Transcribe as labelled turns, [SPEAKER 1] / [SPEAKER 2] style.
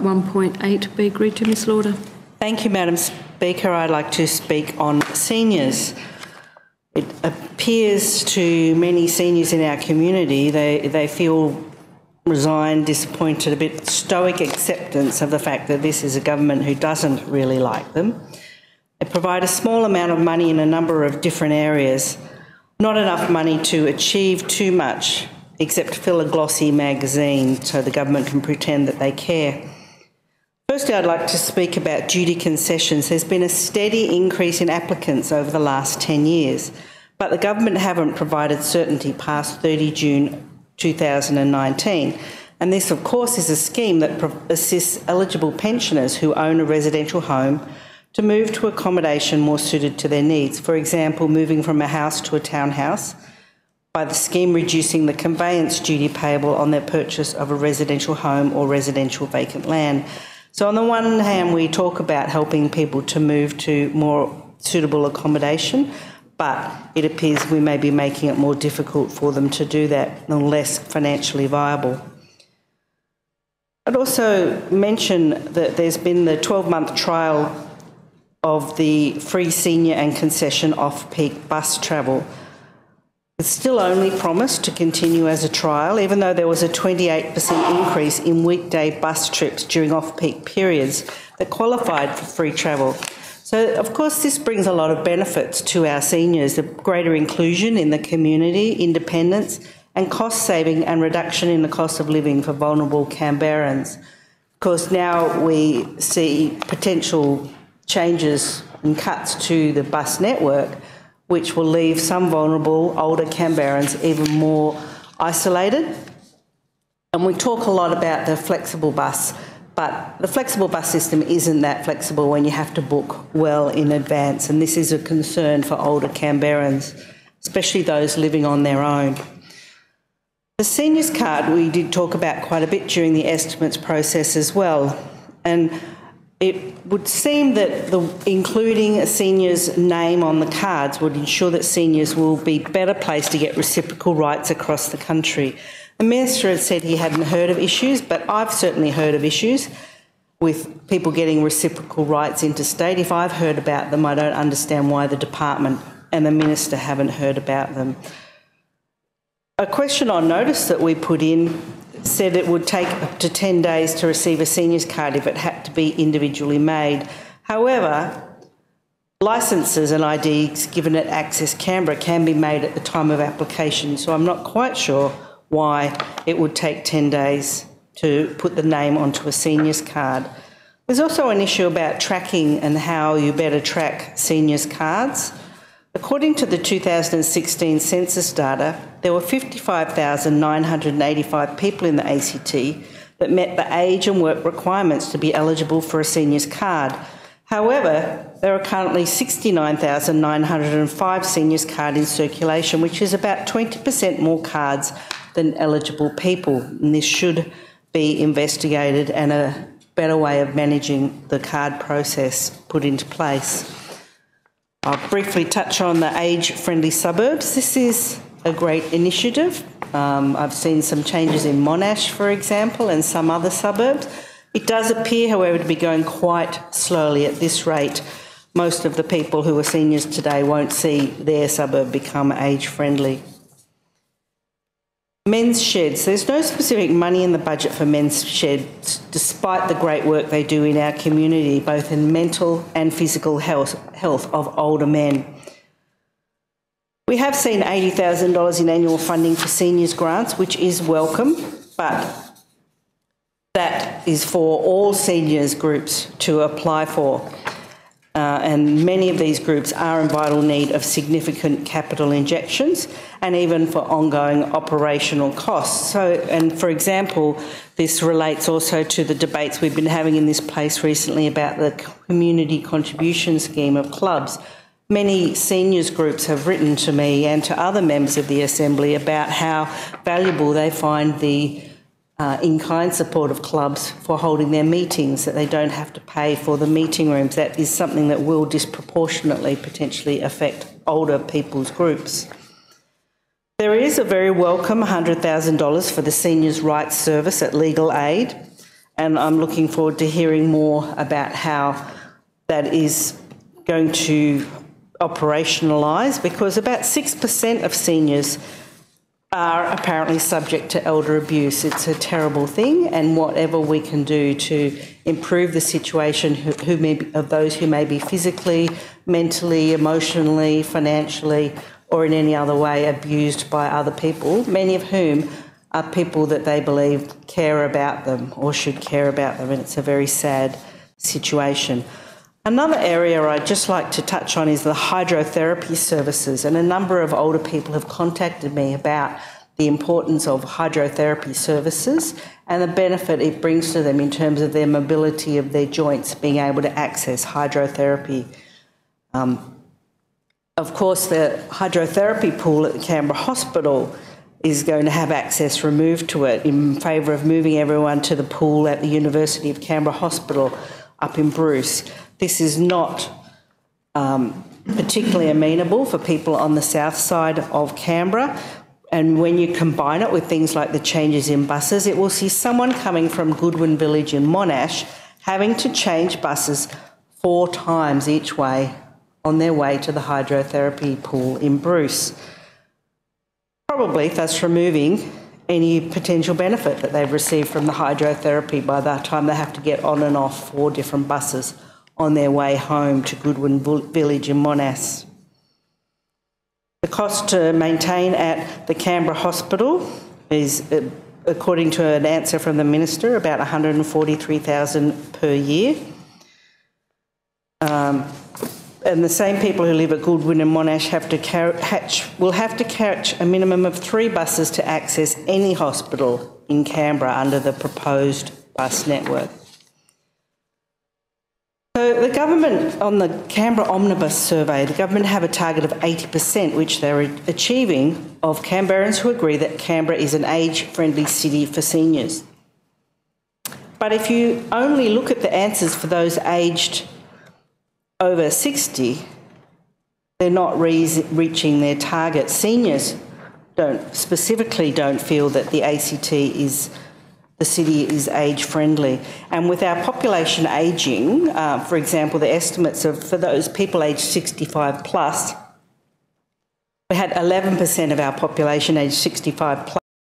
[SPEAKER 1] 1.8 be agreed to. Ms Lauder.
[SPEAKER 2] Thank you, Madam Speaker. I'd like to speak on seniors. It appears to many seniors in our community they feel resigned, disappointed, a bit stoic acceptance of the fact that this is a government who doesn't really like them. They provide a small amount of money in a number of different areas, not enough money to achieve too much except fill a glossy magazine so the government can pretend that they care. Firstly, I'd like to speak about duty concessions. There's been a steady increase in applicants over the last 10 years, but the government haven't provided certainty past 30 June 2019. And this, of course, is a scheme that assists eligible pensioners who own a residential home to move to accommodation more suited to their needs. For example, moving from a house to a townhouse, by the scheme reducing the conveyance duty payable on their purchase of a residential home or residential vacant land. So on the one hand, we talk about helping people to move to more suitable accommodation, but it appears we may be making it more difficult for them to do that and less financially viable. I'd also mention that there's been the 12-month trial of the free senior and concession off-peak bus travel. It's still only promised to continue as a trial, even though there was a 28% increase in weekday bus trips during off-peak periods that qualified for free travel. So, of course, this brings a lot of benefits to our seniors, the greater inclusion in the community, independence, and cost saving and reduction in the cost of living for vulnerable Canberrans. Of course, now we see potential changes and cuts to the bus network, which will leave some vulnerable older Canberrans even more isolated. And we talk a lot about the flexible bus, but the flexible bus system isn't that flexible when you have to book well in advance, and this is a concern for older Canberrans, especially those living on their own. The seniors card we did talk about quite a bit during the estimates process as well, and it would seem that including a senior's name on the cards would ensure that seniors will be better placed to get reciprocal rights across the country. The Minister had said he hadn't heard of issues, but I've certainly heard of issues with people getting reciprocal rights interstate. If I've heard about them, I don't understand why the Department and the Minister haven't heard about them. A question on notice that we put in said it would take up to 10 days to receive a seniors card if it had to be individually made. However, licences and IDs given at Access Canberra can be made at the time of application, so I'm not quite sure why it would take 10 days to put the name onto a seniors card. There's also an issue about tracking and how you better track seniors cards. According to the 2016 census data, there were 55,985 people in the ACT that met the age and work requirements to be eligible for a seniors card. However, there are currently 69,905 seniors cards in circulation, which is about 20% more cards than eligible people. And this should be investigated and a better way of managing the card process put into place. I'll briefly touch on the age-friendly suburbs. This is a great initiative. I've seen some changes in Monash, for example, and some other suburbs. It does appear, however, to be going quite slowly at this rate. Most of the people who are seniors today won't see their suburb become age-friendly. Men's sheds. There's no specific money in the budget for men's sheds, despite the great work they do in our community, both in mental and physical health of older men. We have seen $80,000 in annual funding for seniors grants, which is welcome, but that is for all seniors groups to apply for. And many of these groups are in vital need of significant capital injections and even for ongoing operational costs. And for example, this relates also to the debates we've been having in this place recently about the community contribution scheme of clubs. Many seniors groups have written to me and to other members of the Assembly about how valuable they find the in-kind support of clubs for holding their meetings, that they don't have to pay for the meeting rooms. That is something that will disproportionately potentially affect older people's groups. There is a very welcome $100,000 for the Seniors' Rights Service at Legal Aid, and I'm looking forward to hearing more about how that is going to operationalise, because about 6% of seniors are apparently subject to elder abuse. It's a terrible thing, and whatever we can do to improve the situation of those who may be physically, mentally, emotionally, financially, or in any other way abused by other people, many of whom are people that they believe care about them or should care about them, and it's a very sad situation. Another area I'd just like to touch on is the hydrotherapy services, and a number of older people have contacted me about the importance of hydrotherapy services and the benefit it brings to them in terms of their mobility of their joints, being able to access hydrotherapy. Of course, the hydrotherapy pool at the Canberra Hospital is going to have access removed to it in favour of moving everyone to the pool at the University of Canberra Hospital up in Bruce. This is not particularly amenable for people on the south side of Canberra, and when you combine it with things like the changes in buses, it will see someone coming from Goodwin Village in Monash having to change buses 4 times each way on their way to the hydrotherapy pool in Bruce, probably thus removing any potential benefit that they've received from the hydrotherapy by the time they have to get on and off 4 different buses on their way home to Goodwin Village in Monash. The cost to maintain at the Canberra Hospital is, according to an answer from the Minister, about $143,000 per year. And the same people who live at Goodwin and Monash will have to catch a minimum of 3 buses to access any hospital in Canberra under the proposed bus network. So the government, on the Canberra Omnibus survey, the government have a target of 80%, which they're achieving, of Canberrans who agree that Canberra is an age-friendly city for seniors. But if you only look at the answers for those aged over 60, they're not reaching their target. Seniors specifically don't feel that the the city is age-friendly. And with our population ageing, for example, the estimates for those people aged 65 plus, we had 11% of our population aged 65 plus